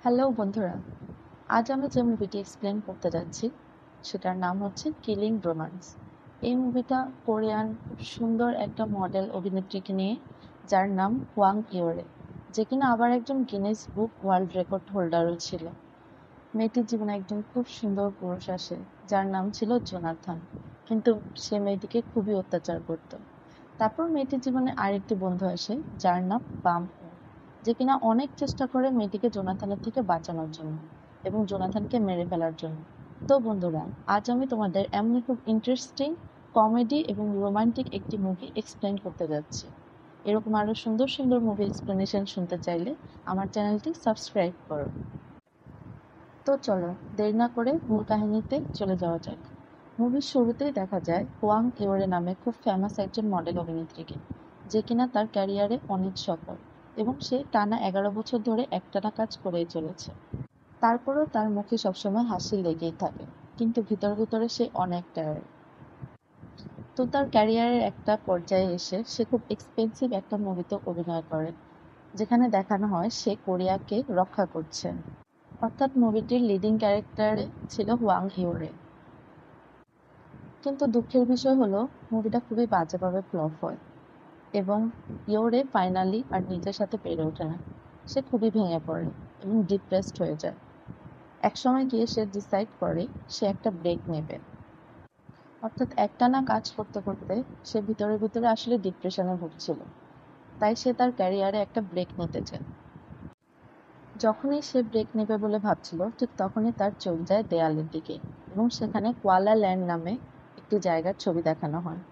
Hello বন্ধুরা, আজ আমি যে মুভিটি এক্সপ্লেন করতে যাচ্ছি সেটার নাম হচ্ছে কিলিং রোমান্স। এই মুভিটা কোরিয়ান খুব সুন্দর একটা মডেল অভিনেত্রীকে নিয়ে, যার নাম ওয়াং ইয়োরে, যে কিনা আবার একজন গিনেস বুক ওয়ার্ল্ড রেকর্ড হোল্ডারও ছিল। মেয়েটির জীবনে একজন খুব সুন্দর পুরুষ আসে যার নাম ছিল জোনাথন, কিন্তু সে মেয়েটিকে খুবই অত্যাচার করত। তারপর মেয়েটির জীবনে আরেকটি বন্ধু আসে যার নাম বাম, যে কিনা অনেক চেষ্টা করে মেয়েটিকে জোনাথনের থেকে বাঁচানোর জন্য এবং জোনাথনকে মেরে ফেলার জন্য। তো বন্ধুরা, আজ আমি তোমাদের এমনই খুব ইন্টারেস্টিং কমেডি এবং রোমান্টিক একটি মুভি এক্সপ্লেন করতে যাচ্ছি। এরকম আরো সুন্দর সুন্দর মুভি এক্সপ্লেনেশন শুনতে চাইলে আমার চ্যানেলটি সাবস্ক্রাইব করো। তো চলো, দেরি না করে মূল কাহিনীতে চলে যাওয়া যাক। মুভির শুরুতেই দেখা যায় ওয়াং ইয়োরে নামে খুব ফেমাস একজন মডেল অভিনেত্রীকে, যে কিনা তার ক্যারিয়ারে অনেক সফল এবং সে টানা 11 বছর ধরে একটানা কাজ করেই চলেছে। তারপরেও তার মুখে সবসময় হাসি লেগেই থাকে, কিন্তু ভিতরে ভিতরে সে অনেক টায়ার্ড। তো তার ক্যারিয়ারের একটা পর্যায়ে এসে সে খুব এক্সপেন্সিভ একটা মুভিতে অভিনয় করে, যেখানে দেখানো হয় সে কোরিয়াকে রক্ষা করছে। অর্থাৎ মুভিটির লিডিং ক্যারেক্টারে ছিল ওয়াং হিওরে। কিন্তু দুঃখের বিষয় হলো মুভিটা খুবই বাজেভাবে ফ্লপ হয় এবং ইয়োরে ফাইনালি আর নিজের সাথে পেরে ওঠে না। সে খুবই ভেঙে পড়ে এবং ডিপ্রেসড হয়ে যায়। একসময় গিয়ে সে ডিসাইড করে সে একটা ব্রেক নেবে। অর্থাৎ একটানা কাজ করতে করতে সে ভিতরে ভিতরে আসলে ডিপ্রেশনে ভুগছিল, তাই সে তার ক্যারিয়ারে একটা ব্রেক নিতে চায়। যখনই সে ব্রেক নেবে বলে ভাবছিল, ঠিক তখনই তার চোখ যায় দেয়ালের দিকে এবং সেখানে কোয়ালা ল্যান্ড নামে একটি জায়গার ছবি দেখানো হয়।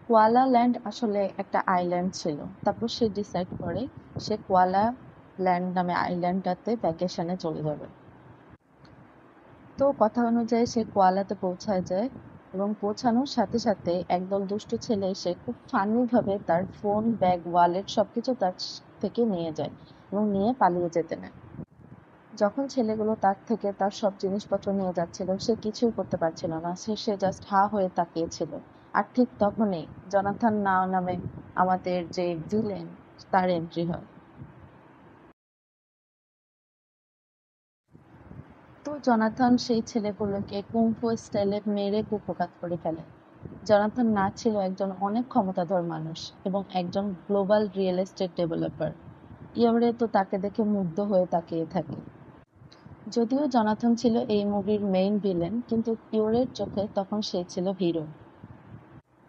কোয়ালা ল্যান্ড আসলে একটা আইল্যান্ড ছিল। তারপর সে ডিসাইড করে সে কোয়ালা ল্যান্ড নামে আইল্যান্ডটাতে ভ্যাকেশনে চলে যাবে। তো কথা অনুযায়ী সে কোয়ালাতে পৌঁছায় যায় এবং পৌঁছানোর সাথে সাথে একদল দুষ্টু ছেলে এসে খুব ফানি ভাবে তার ফোন, ব্যাগ, ওয়ালেট সবকিছু তার থেকে নিয়ে যায় এবং নিয়ে পালিয়ে যেতে নেয়। যখন ছেলেগুলো তার থেকে তার সব জিনিসপত্র নিয়ে যাচ্ছিল, সে কিছুই করতে পারছিল না। সে জাস্ট হা হয়ে তাকিয়েছিল। আর ঠিক তখনই জনাথন নাও নামে আমাদের যে ভিলেন, তার এন্ট্রি হয়। তো জনাথন সেই ছেলেগুলোকে কুংফু স্টাইলে মেরে কুপকাত করে ফেলে। জনাথন না ছিল একজন অনেক ক্ষমতাধর মানুষ এবং একজন গ্লোবাল রিয়েল এস্টেট ডেভেলপার। ইয়োরে তো তাকে দেখে মুগ্ধ হয়ে তাকিয়ে থাকে। যদিও জনাথন ছিল এই মুভির মেইন ভিলেন, কিন্তু ইয়োরের চোখে তখন সে ছিল হিরো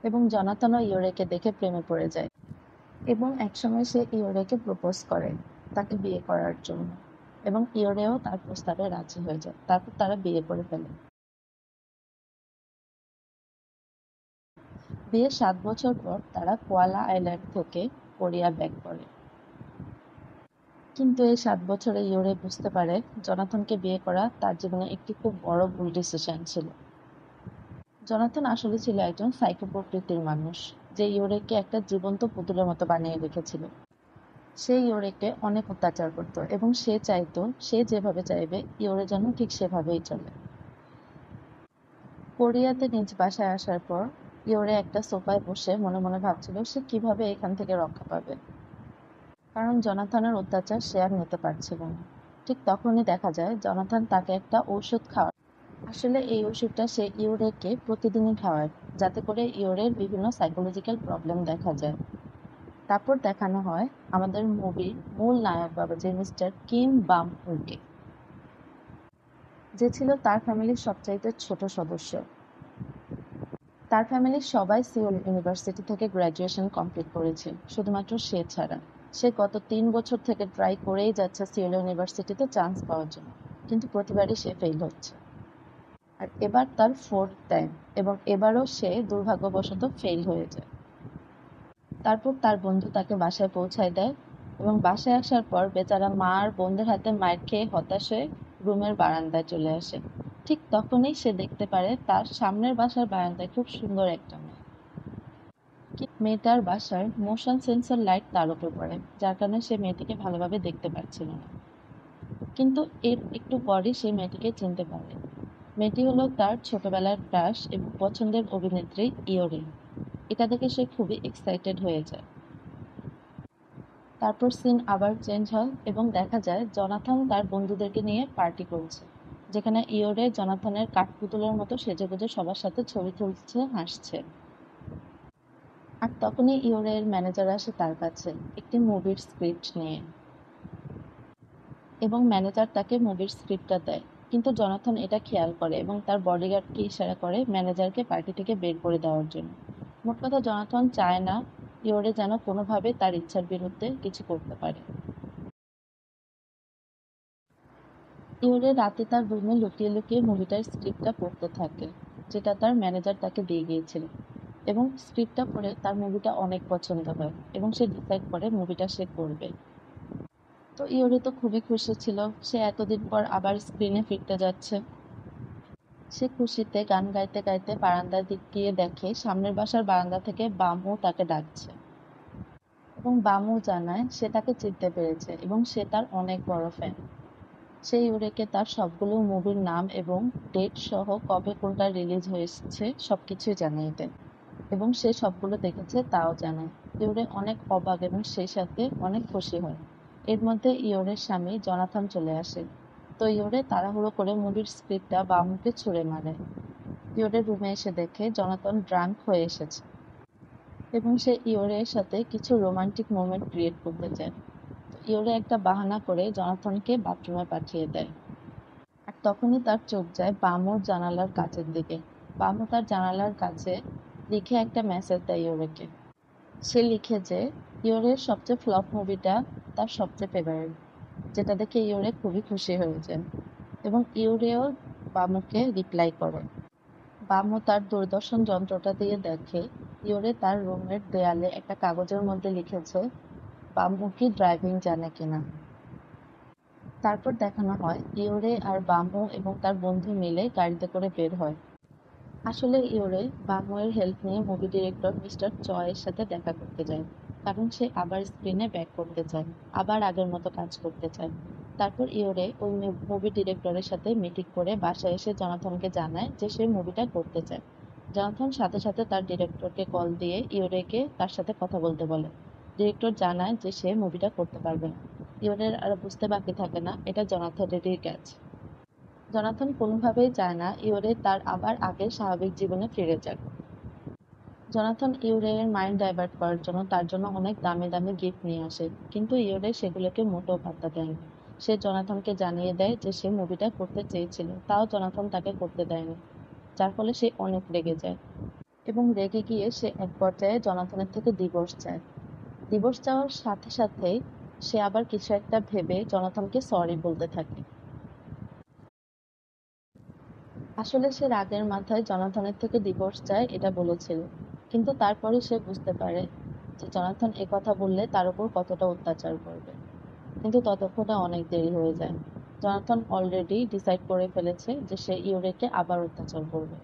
এবং জনাথনও ইয়োরেকে দেখে প্রেমে পড়ে যায় এবং একসময় সে ইয়োরেকে প্রপোজ করে তাকে বিয়ে করার জন্য, এবং ইয়োরেও তার প্রস্তাবে রাজি হয়ে যায়। তারপর তারা বিয়ে করে ফেলে। বিয়ের 7 বছর পর তারা কোয়ালা আইল্যান্ড থেকে কোরিয়া ব্যাক করে। কিন্তু এই 7 বছরে ইয়োরে বুঝতে পারে জনাথনকে বিয়ে করা তার জীবনে একটি খুব বড় ভুল ডিসিশন ছিল। জনাথন আসলে ছিল একজন সাইকো প্রকৃতির মানুষ, যে ইয়োরেকে একটা জীবন্ত পুতুলের মতো বানিয়ে রেখেছিল। সে ইয়োরেকে অনেক অত্যাচার করত এবং সে চাইতো সে যেভাবে চাইবে ইয়োরে যেন ঠিক সেভাবেই চলে। কোরিয়াতে নিজ বাসায় আসার পর ইয়োরে একটা সোফায় বসে মনে মনে ভাবছিল সে কিভাবে এখান থেকে রক্ষা পাবে, কারণ জনাথনের অত্যাচার সে আর নিতে পারছিল না। ঠিক তখনই দেখা যায় জনাথন তাকে একটা ঔষধ খাওয়ায়। আসলে এই ওষুধটা সে ইয়োরেকে প্রতিদিনই খাওয়ায়, যাতে করে ইয়োরের বিভিন্ন সাইকোলজিক্যাল প্রবলেম দেখা যায়। তারপর দেখানো হয় আমাদের মুভির মূল নায়ক বাবা, যে মিস্টার কিম বাম হুকে, যে ছিল তার ফ্যামিলির সবচাইতে ছোট সদস্য। তার ফ্যামিলির সবাই সিওল ইউনিভার্সিটি থেকে গ্র্যাজুয়েশন কমপ্লিট করেছে, শুধুমাত্র সে ছাড়া। সে গত 3 বছর থেকে ট্রাই করেই যাচ্ছে সিওল ইউনিভার্সিটিতে চান্স পাওয়ার জন্য, কিন্তু প্রতিবারই সে ফেল হচ্ছে। আর এবার তার ফোর্থ টাইম, এবং এবারও সে দুর্ভাগ্যবশত ফেল হয়ে যায়। তারপর তার বন্ধু তাকে বাসায় পৌঁছায় দেয় এবং বাসায় আসার পর বেচারা মা আর বোনদের হাতে মার খেয়ে হতাশ হয়ে রুমের বারান্দায় চলে আসে। ঠিক তখনই সে দেখতে পারে তার সামনের বাসার বারান্দায় খুব সুন্দর একটা মেয়ে। মেয়েটার বাসার মোশন সেন্সর লাইট তার উপর পড়ে, যার কারণে সে মেয়েটিকে ভালোভাবে দেখতে পাচ্ছিল না। কিন্তু এর একটু পরই সে মেয়েটিকে চিনতে পারে। মেয়েটি হলো তার ছোটবেলার ক্রাশ এবং পছন্দের অভিনেত্রী ইয়োরি। এটা দেখে সে খুবই এক্সাইটেড হয়ে যায়। তারপর সিন আবার চেঞ্জ হয় এবং দেখা যায় জনাথন তার বন্ধুদেরকে নিয়ে পার্টি করছে, যেখানে ইয়োরে জনাথনের কাঠপুতুলের মতো সেজেগুজে সবার সাথে ছবি তুলছে, হাসছে। আর তখনই ইয়োরের ম্যানেজার আসে তার কাছে একটি মুভির স্ক্রিপ্ট নিয়ে, এবং ম্যানেজার তাকে মুভির স্ক্রিপ্টটা দেয়। কিন্তু জনাথন এটা খেয়াল করে এবং তার বডিগার্ডকে ইশারা করে ম্যানেজারকে পার্টি থেকে বের করে দেওয়ার জন্য। মোট কথা, জনাথন চায় না ইয়োরে যেন কোনোভাবে তার ইচ্ছার বিরুদ্ধে কিছু করতে পারে। ইয়োরে রাতে তার রুমে লুকিয়ে লুকিয়ে মুভিটার স্ক্রিপ্টটা পড়তে থাকে, যেটা তার ম্যানেজার তাকে দিয়ে গিয়েছিল। এবং স্ক্রিপ্টটা পড়ে তার মুভিটা অনেক পছন্দ হয় এবং সে ডিসাইড করে মুভিটা সে করবে। তো ইয়োরে তো খুবই খুশি ছিল, সে এতদিন পর আবার স্ক্রিনে ফিরতে যাচ্ছে। সে খুশিতে গান গাইতে গাইতে বারান্দার দিক গিয়ে দেখে সামনের বাসার বারান্দা থেকে বামু তাকে ডাকছে, এবং বামু জানায় সে তাকে চিনতে পেরেছে এবং সে তার অনেক বড় ফ্যান। সে ইউরেকে তার সবগুলো মুভির নাম এবং ডেট সহ কবে কোনটা রিলিজ হয়েছে সবকিছুই জানিয়ে দেয়, এবং সে সবগুলো দেখেছে তাও জানায়। ইউরে অনেক অবাক এবং সেই সাথে অনেক খুশি হয়। এর মধ্যে ইয়োরের স্বামী জনাথন চলে আসে। তো ইয়োরে তাড়াহুড়ো করে মুভির স্ক্রিপ্টটা বামুকে ছুঁড়ে মারে। ইয়োরে রুমে এসে দেখে জনাথন ড্রাঙ্ক হয়ে এসেছে এবং সে ইয়োরের সাথে কিছু রোমান্টিক মোমেন্ট ক্রিয়েট করতে চায়। তো ইয়োরে একটা বাহানা করে জনাথনকে বাথরুমে পাঠিয়ে দেয়। আর তখনই তার চোখ যায় বামুর জানালার কাচের দিকে। বামু তার জানালার কাছে লিখে একটা মেসেজ দেয় ইয়োরেকে। সে লিখে যে ইয়োরের সবচেয়ে ফ্লপ মুভিটা তার সবচেয়ে ফেভারিট, যেটা দেখে ইয়োরে খুবই খুশি হয়ে যায় এবং ইয়োরেও বামুকে রিপ্লাই করে। বামু তার দূরদর্শন যন্ত্রটা দিয়ে দেখে ইয়োরে তার রুমের দেয়ালে একটা কাগজের মধ্যে লিখেছে বামু কি ড্রাইভিং জানে কিনা। তারপর দেখানো হয় ইয়োরে আর বামু এবং তার বন্ধু মিলে গাড়িতে করে বের হয়। আসলে ইয়োরে বামুয়ের হেল্প নিয়ে মুভি ডিরেক্টর মিস্টার চয়ের সাথে দেখা করতে যায়, কারণ সে আবার স্ক্রিনে ব্যাক করতে চায়, আবার আগের মতো কাজ করতে চায়। তারপর ইয়োরে ওই মুভি ডিরেক্টরের সাথে মিটিং করে বাসায় এসে জনাথনকে জানায় যে সে মুভিটা করতে চায়। জনাথন সাথে সাথে তার ডিরেক্টরকে কল দিয়ে ইয়োরেকে তার সাথে কথা বলতে বলে। ডিরেক্টর জানায় যে সে মুভিটা করতে পারবে না। ইয়োরের আর বুঝতে বাকি থাকে না এটা জনাথনেরই কাজ। জনাথন কোনোভাবেই চায় না ইয়োরে তার আবার আগের স্বাভাবিক জীবনে ফিরে যাক। জনাথন ইয়োরের মাইন্ড ডাইভার্ট করার জন্য তার জন্য অনেক দামি দামি গিফট নিয়ে আসে, কিন্তু ইয়োরে সেগুলোকে মোটেও পাত্তা দেয়নি। সে জনাথনকে জানিয়ে দেয় যে সে মুভিটা করতে চেয়েছিল, তাও জনাথন তাকে করতে দেয়নি, যার ফলে সে অনেক রেগে যায় এবং রেগে গিয়ে সে এক পর্যায়ে জনাথনের থেকে ডিভোর্স চায়। ডিভোর্স চাওয়ার সাথে সাথেই সে আবার কিছু একটা ভেবে জনাথনকে সরি বলতে থাকে। আসলে সে রাগের মাথায় জনাথনের থেকে ডিভোর্স চায় এটা বলেছিল, কিন্তু তারপরে সে বুঝতে পারে যে জনাথন একথা বললে তার উপর কতটা অত্যাচার করবে। কিন্তু ততক্ষণে অনেক দেরি হয়ে যায়। জনাথন অলরেডি ডিসাইড করে ফেলেছে যে সে ইউরেকে আবার অত্যাচার করবে।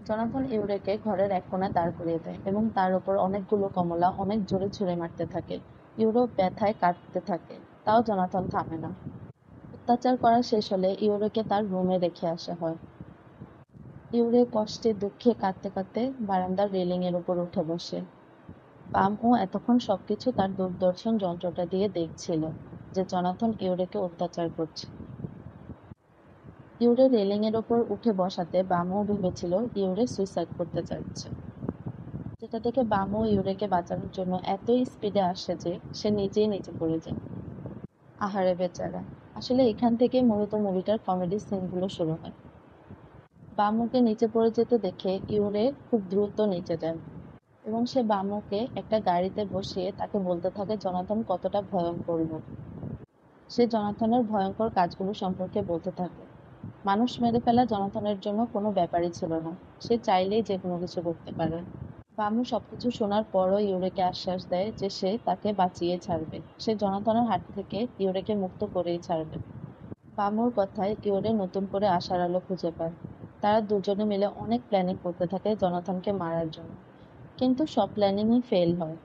জনাথন ইউরেকে ঘরের এক কোণায় দাঁড় করিয়ে দেয় এবং তার উপর অনেকগুলো কমলা অনেক জোরে ছুঁড়ে মারতে থাকে। ইউরো ব্যথায় কাঁদতে থাকে, তাও জনাথন থামে না। অত্যাচার করা শেষ হলে ইউরোকে তার রুমে রেখে আসা হয়। ইউরে কষ্টে দুঃখে কাঁদতে কাঁদতে বারান্দার রেলিং এর উপর উঠে বসে। পামও এতক্ষণ সবকিছু তার দূরদর্শন যন্ত্রটা দিয়ে দেখছিল যে জনাথন ইউরেকে অত্যাচার করছে। ইউরে রেলিং এর উপর উঠে বসাতে বামও ভেবেছিল ইউরে সুইসাইড করতে চাইছে, যেটা দেখে বামও ইউরেকে বাঁচানোর জন্য এতই স্পিডে আসে যে সে নিজেই নিচে পড়ে যায়। আহারে বেচারা। আসলে এখান থেকে মূলত মুভিটার কমেডি সিনগুলো শুরু হয়। বামুকে নিচে পড়ে যেতে দেখে ইউরে খুব দ্রুত নিচে যায় এবং সে বামুকে একটা গাড়িতে বসিয়ে তাকে বলতে থাকে জনাথন কতটা ভয়ঙ্কর লোক। সে জনাথনের ভয়ঙ্কর কাজগুলো সম্পর্কে বলতে থাকে। মানুষ মেরে ফেলা জনাথনের জন্য কোনো ব্যাপারই ছিল না, সে চাইলেই যে কোনো কিছু করতে পারে। বামু সবকিছু শোনার পরও ইউরেকে আশ্বাস দেয় যে সে তাকে বাঁচিয়ে ছাড়বে, সে জনাথনের হাত থেকে ইউরেকে মুক্ত করেই ছাড়বে। বামুর কথায় ইউরে নতুন করে আশার আলো খুঁজে পায়। তারা দুজনে মিলে অনেক প্ল্যানিং করতে থাকে জনাথনকে মারার জন্য, কিন্তু সব প্ল্যানিংই ফেল হয়।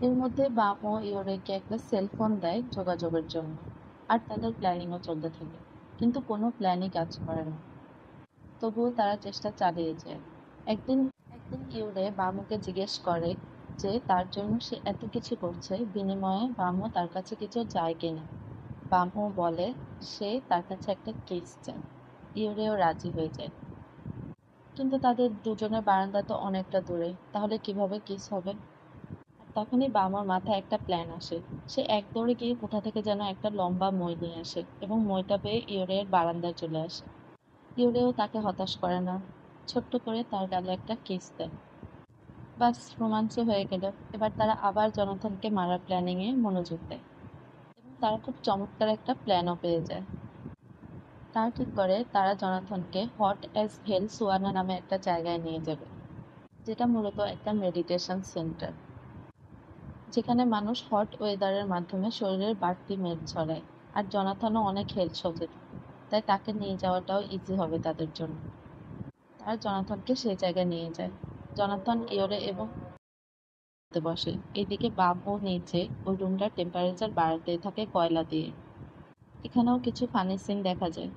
এর মধ্যে বামু ইউরেকে একটা সেলফোন দেয় যোগাযোগের জন্য, আর তাদের প্ল্যানিংও চলতে থাকে, কিন্তু কোনো প্ল্যানই কাজ করে না। তবুও তারা চেষ্টা চালিয়ে যায়। একদিন একদিন ইউরে বামুকে জিজ্ঞেস করে যে তার জন্য সে এত কিছু করছে, বিনিময়ে বামু তার কাছে কিছু চায় কিনা। বামু বলে সে তার কাছে একটা কিস চায়। ইউরেও রাজি হয়ে যায়। কিন্তু তাদের দুজনের বারান্দা তো অনেকটা দূরে, তাহলে কিভাবে কিস হবে? আর তখনই বামুর মাথায় একটা প্ল্যান আসে। সে এক দৌড়ে গিয়ে কোথা থেকে যেন একটা লম্বা মই নিয়ে আসে এবং মইটা পেয়ে ইউরের বারান্দায় চলে আসে। ইউরেও তাকে হতাশ করে না, ছোট্ট করে তার গালে একটা কিস দেয়। বাস, রোমাঞ্চ হয়ে গেল। এবার তারা আবার জনাথনকে মারার প্ল্যানিং এ মনোযোগ দেয় এবং তারা খুব চমৎকার একটা প্ল্যানও পেয়ে যায়। তারা ঠিক করে তারা জনাথনকে হট অ্যাজ হেল সুয়ানা নামে একটা জায়গায় নিয়ে যাবে, যেটা মূলত একটা মেডিটেশন সেন্টার, যেখানে মানুষ হট ওয়েদারের মাধ্যমে শরীরের বাড়তি মেদ ঝরায়। আর জনাথনও অনেক হেলথ সচেতন, তাই তাকে নিয়ে যাওয়াটাও ইজি হবে তাদের জন্য। তারা জনাথনকে সেই জায়গায় নিয়ে যায়। জনাথন, ইয়োরে এবং বসে। এদিকে বাবু নিচে ওই রুমটার টেম্পারেচার বাড়াতেই থাকে কয়লা দিয়ে। এখানেও কিছু ফানি সিন দেখা যায়।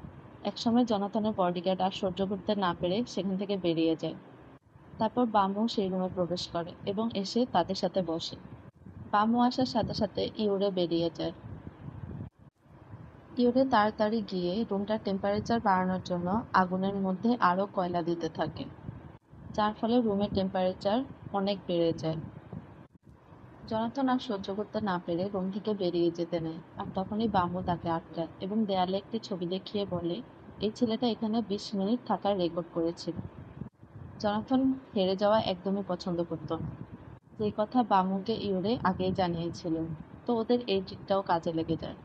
একসময় জনাথনের বডিগার্ড আর সহ্য করতে না পেরে সেখান থেকে বেরিয়ে যায়। তারপর বামু সেই রুমে প্রবেশ করে এবং এসে তাদের সাথে বসে। বামু আসার সাথে সাথে ইউরে বেরিয়ে যায়। ইউরে তাড়াতাড়ি গিয়ে রুমটার টেম্পারেচার বাড়ানোর জন্য আগুনের মধ্যে আরো কয়লা দিতে থাকে, যার ফলে রুমের টেম্পারেচার অনেক বেড়ে যায়। জনাথন আর সহ্য করতে না পেরে রুম থেকে বেরিয়ে যেতে নেয়, আর তখনই বামু তাকে আটকায় এবং দেয়ালে একটি ছবি দেখিয়ে বলে এই ছেলেটা এখানে 20 মিনিট থাকার রেকর্ড করেছিল। জনাথন হেরে যাওয়া একদমই পছন্দ করত না, যে কথা বামুকে ইউরে আগেই জানিয়েছিল। তো ওদের এই ট্রিকটাও কাজে লেগে যায়।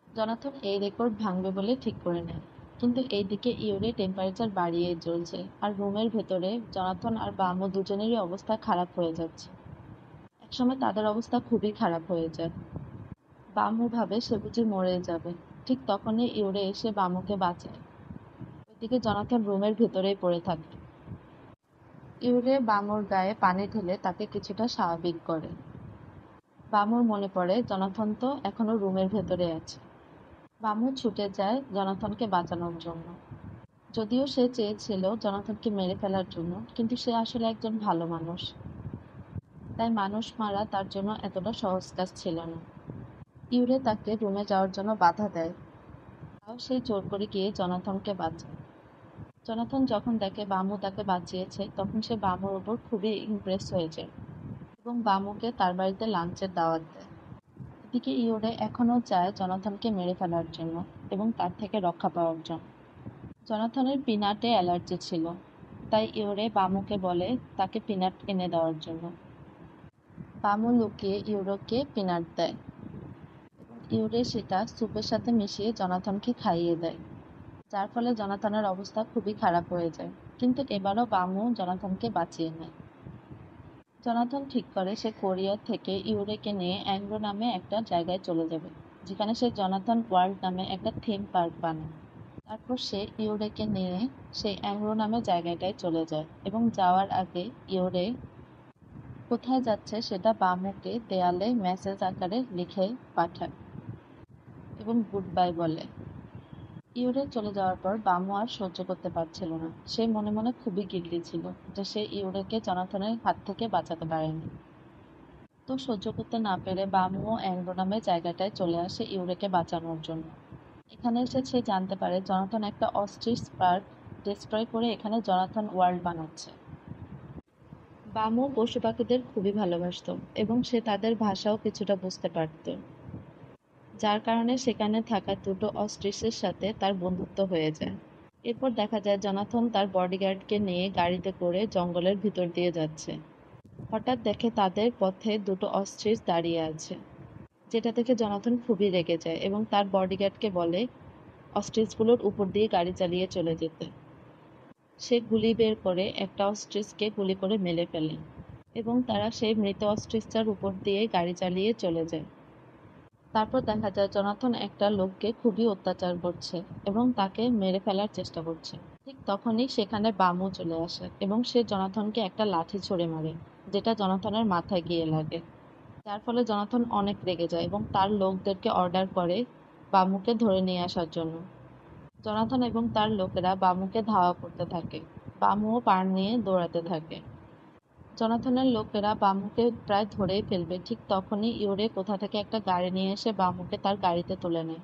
জনাথন এই রেকর্ড ভাঙবে বলে ঠিক করে নেয়, কিন্তু এইদিকে ইউরে টেম্পারেচার বাড়িয়েই চলছে, আর রুমের ভেতরে জনাথন আর বামু দুজনেরই অবস্থা খারাপ হয়ে যাচ্ছে। একসময় তাদের অবস্থা খুবই খারাপ হয়ে যায়। বামু ভাবে সে বুঝি মরে যাবে। ঠিক তখনই ইউরে এসে বামুকে বাঁচায়। ওইদিকে জনাথন রুমের ভেতরেই পড়ে থাকে। ইউরে বামুর গায়ে পানি ঢেলে তাকে কিছুটা স্বাভাবিক করে। বামুর মনে পড়ে জনাথন তো এখনো রুমের ভেতরে আছে। বামু ছুটে যায় জনাথনকে বাঁচানোর জন্য। যদিও সে চেয়েছিল জনাথনকে মেরে ফেলার জন্য, কিন্তু সে আসলে একজন ভালো মানুষ, তাই মানুষ মারা তার জন্য এতটা সহজ কাজ ছিল না। ইউরে তাকে রুমে যাওয়ার জন্য বাধা দেয়, তাও সে জোর করে গিয়ে জনাথনকে বাঁচায়। জনাথন যখন দেখে বামু তাকে বাঁচিয়েছে, তখন সে বামুর উপর খুবই ইমপ্রেস হয়ে যায় এবং বামুকে তার বাড়িতে লাঞ্চের দাওয়াত দেয়। এদিকে ইউরে এখনও চায় জনাথনকে মেরে ফেলার জন্য এবং তার থেকে রক্ষা পাওয়ার জন্য। জনাথনের পিনাটে অ্যালার্জি ছিল, তাই ইউরে বামুকে বলে তাকে পিনাট এনে দেওয়ার জন্য। বামু লুকিয়ে ইউরোকে পিনাট দেয় এবং ইউরে সেটা স্যুপের সাথে মিশিয়ে জনাথনকে খাইয়ে দেয়, যার ফলে জনাথনের অবস্থা খুবই খারাপ হয়ে যায়। কিন্তু এবারও বামু জনাথনকে বাঁচিয়ে নেয়। জনাথন ঠিক করে সে কোরিয়া থেকে ইউরেকে নিয়ে অ্যাংলো নামে একটা জায়গায় চলে যাবে, যেখানে সে জনাথন ওয়ার্ল্ড নামে একটা থিম পার্ক বানায়। তারপর সে ইউরেকে নিয়ে সেই অ্যাংলো নামে জায়গাটায় চলে যায় এবং যাওয়ার আগে ইউরে কোথায় যাচ্ছে সেটা বামুকে দেয়ালে মেসেজ আকারে লিখে পাঠায় এবং গুড বাই বলে। ইউরে চলে যাওয়ার পর বামু আর সহ্য করতে পারছিল না। সে মনে মনে খুবই গিল্টি ছিল যে সে ইউরেকে জনাথনের হাত থেকে বাঁচাতে পারেনি। তো সহ্য করতে না পেরে বামুও অ্যাংলো নামে জায়গাটায় চলে আসে ইউরেকে বাঁচানোর জন্য। এখানে এসে সে জানতে পারে জনাথন একটা অস্ট্রিচ পার্ক ডিস্ট্রয় করে এখানে জনাথন ওয়ার্ল্ড বানাচ্ছে। বামু পশু পাখিদের খুবই ভালোবাসতো এবং সে তাদের ভাষাও কিছুটা বুঝতে পারত, যার কারণে সেখানে থাকা দুটো অস্ট্রিচের সাথে তার বন্ধুত্ব হয়ে যায়। এরপর দেখা যায় জনাথন তার বডিগার্ডকে নিয়ে গাড়িতে করে জঙ্গলের ভিতর দিয়ে যাচ্ছে। হঠাৎ দেখে তাদের পথে দুটো অস্ট্রিচ দাঁড়িয়ে আছে, যেটা দেখে জনাথন খুবই রেগে যায় এবং তার বডিগার্ডকে বলে অস্ট্রিচগুলোর উপর দিয়ে গাড়ি চালিয়ে চলে যেতে। সে গুলি বের করে একটা অস্ট্রিচকে গুলি করে মেরে ফেলে এবং তারা সেই মৃত অস্ট্রিচটার উপর দিয়ে গাড়ি চালিয়ে চলে যায়। তারপর দেখা যায় জনাথন একটা লোককে খুবই অত্যাচার করছে এবং তাকে মেরে ফেলার চেষ্টা করছে। ঠিক তখনই সেখানে বামু চলে আসে এবং সে জনাথনকে একটা লাঠি ছুঁড়ে মারে, যেটা জনাথনের মাথায় গিয়ে লাগে, যার ফলে জনাথন অনেক রেগে যায় এবং তার লোকদেরকে অর্ডার করে বামুকে ধরে নিয়ে আসার জন্য। জনাথন এবং তার লোকেরা বামুকে ধাওয়া করতে থাকে। বামুও পার নিয়ে দৌড়াতে থাকে। জনাথনের লোকেরা বামুকে প্রায় ধরেই ফেলবে, ঠিক তখনই ইউরে কোথা থেকে একটা গাড়ি নিয়ে এসে বামুকে তার গাড়িতে তুলে নেয়।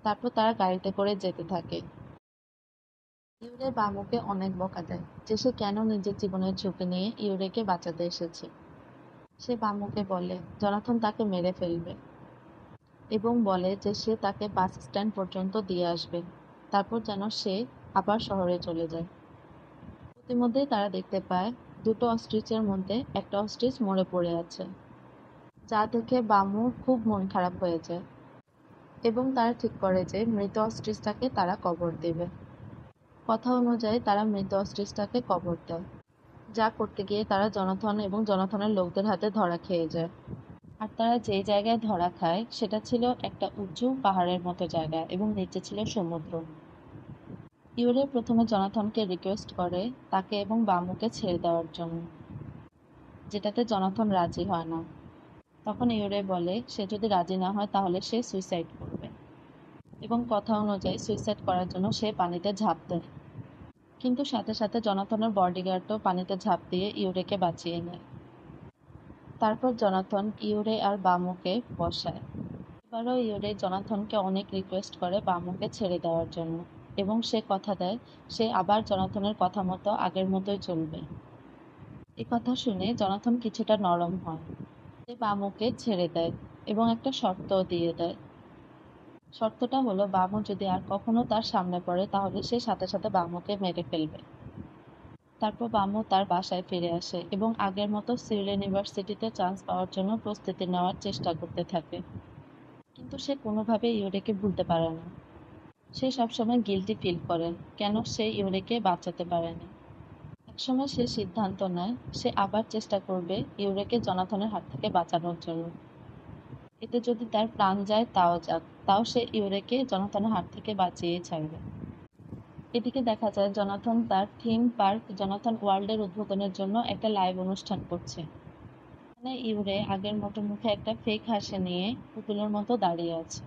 তারপর তারা গাড়িতে করে যেতে থাকে। ইউরে বামুকে অনেক বকা দেয় যে সে কেন নিজের জীবনের ঝুঁকি নিয়ে ইউরেকে বাঁচাতে এসেছে। সে বামুকে বলে জনাথন তাকে মেরে ফেলবে এবং বলে যে সে তাকে বাস স্ট্যান্ড পর্যন্ত দিয়ে আসবে, তারপর যেন সে আবার শহরে চলে যায়। ইতিমধ্যেই তারা দেখতে পায় দুটো অস্ট্রিচের মধ্যে একটা অস্ট্রিচ মরে পড়ে আছে, যা দেখে বামুর খুব মন খারাপ হয়ে যায় এবং তারা ঠিক করে যে মৃত অস্ট্রিচটাকে তারা কবর দেবে। কথা অনুযায়ী তারা মৃত অস্ট্রিচটাকে কবর দেয়, যা করতে গিয়ে তারা জনাথন এবং জনাথনের লোকদের হাতে ধরা খেয়ে যায়। আর তারা যেই জায়গায় ধরা খায় সেটা ছিল একটা উঁচু পাহাড়ের মতো জায়গা এবং নিচে ছিল সমুদ্র। ইউরে প্রথমে জনাথনকে রিকোয়েস্ট করে তাকে এবং বামুকে ছেড়ে দেওয়ার জন্য, যেটাতে জনাথন রাজি হয় না। তখন ইউরে বলে সে যদি রাজি না হয় তাহলে সে সুইসাইড করবে এবং কথা অনুযায়ী সুইসাইড করার জন্য সে পানিতে ঝাঁপ দেয়। কিন্তু সাথে সাথে জনাথনের বডিগার্ডও পানিতে ঝাঁপ দিয়ে ইউরেকে বাঁচিয়ে নেয়। তারপর জনাথন ইউরে আর বামুকে বসায়। এবারও ইউরে জনাথনকে অনেক রিকোয়েস্ট করে বামুকে ছেড়ে দেওয়ার জন্য এবং সে কথা দেয় সে আবার জনাথনের কথা মতো আগের মতোই চলবে। এ কথা শুনে জনাথন কিছুটা নরম হয়। সে বামুকে ছেড়ে দেয় এবং একটা শর্তও দিয়ে দেয়। শর্তটা হলো বামু যদি আর কখনো তার সামনে পড়ে তাহলে সে সাথে সাথে বামুকে মেরে ফেলবে। তারপর বামু তার বাসায় ফিরে আসে এবং আগের মতো সিউল ইউনিভার্সিটিতে চান্স পাওয়ার জন্য প্রস্তুতি নেওয়ার চেষ্টা করতে থাকে। কিন্তু সে কোনোভাবেই ইউরেকে ভুলতে পারে না। সে সবসময় গিল্টি ফিল করে কেন সে ইউরেকে বাঁচাতে পারেনি। একসময় সে সিদ্ধান্ত নেয় সে আবার চেষ্টা করবে ইউরেকে জনাথনের হাত থেকে বাঁচানোর জন্য। এতে যদি তার প্রাণ যায় তাও যাক, তাও সে ইউরেকে জনাথনের হাত থেকে বাঁচিয়ে ছাড়বে। এদিকে দেখা যায় জনাথন তার থিম পার্ক জনাথন ওয়ার্ল্ডের উদ্বোধনের জন্য একটা লাইভ অনুষ্ঠান করছে। এখানে ইউরে আগের মতো মুখে একটা ফেক হাসি নিয়ে পুতুলের মতো দাঁড়িয়ে আছে।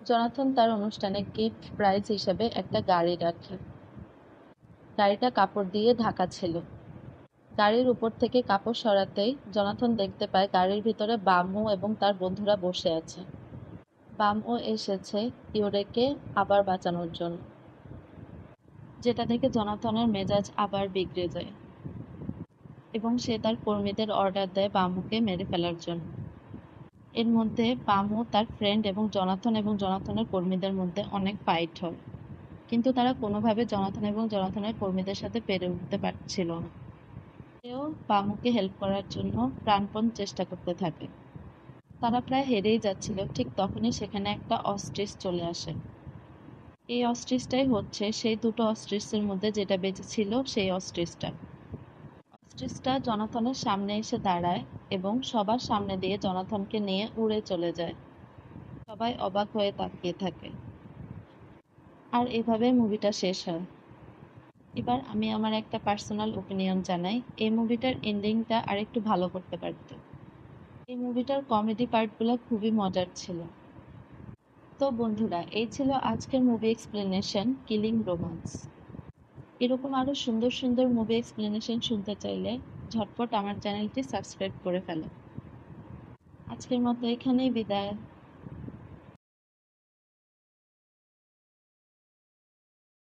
জনাথন তার অনুষ্ঠানে গিফট প্রাইজ হিসেবে একটা গাড়ি রাখে। গাড়িটা কাপড় দিয়ে ঢাকা ছিল। গাড়ির উপর থেকে কাপড় সরাতেই জনাথন দেখতে পায় গাড়ির ভিতরে বামু এবং তার বন্ধুরা বসে আছে। বামু এসেছে ইউরেকে আবার বাঁচানোর জন্য, যেটা দেখে জনাথনের মেজাজ আবার বিগড়ে যায় এবং সে তার কর্মীদের অর্ডার দেয় বামুকে মেরে ফেলার জন্য। এর মধ্যে বামু তার ফ্রেন্ড এবং জনাথনের কর্মীদের মধ্যে অনেক ফাইট হয়, কিন্তু তারা কোনোভাবে জনাথন এবং জনাথনের কর্মীদের সাথে পেরে উঠতে পারছিল না। সেও বামুকে হেল্প করার জন্য প্রাণপণ চেষ্টা করতে থাকে। তারা প্রায় হেরেই যাচ্ছিল, ঠিক তখনই সেখানে একটা অস্ট্রিচ চলে আসে। এই অস্ট্রিচটাই হচ্ছে সেই দুটো অস্ট্রিচের মধ্যে যেটা বেঁচে ছিল সেই অস্ট্রিচটা। অস্ট্রিচটা জনাথনের সামনে এসে দাঁড়ায় এবং সবার সামনে দিয়ে জনাথনকে নিয়ে উড়ে চলে যায়। সবাই অবাক হয়ে তাকিয়ে থাকে। আর এভাবে মুভিটা শেষ হয়। এবার আমি আমার একটা পার্সোনাল ওপিনিয়ন জানাই, এই মুভিটার এন্ডিংটা আরেকটু ভালো করতে পারত। এই মুভিটার কমেডি পার্টগুলো খুবই মজার ছিল। তো বন্ধুরা, এই ছিল আজকের মুভি এক্সপ্লেনেশন কিলিং রোমান্স। এরকম আরো সুন্দর সুন্দর মুভি এক্সপ্লেনেশন শুনতে চাইলে ঝটপট আমার চ্যানেলটি সাবস্ক্রাইব করে ফেলো। আজকের মতো এখানেই বিদায়।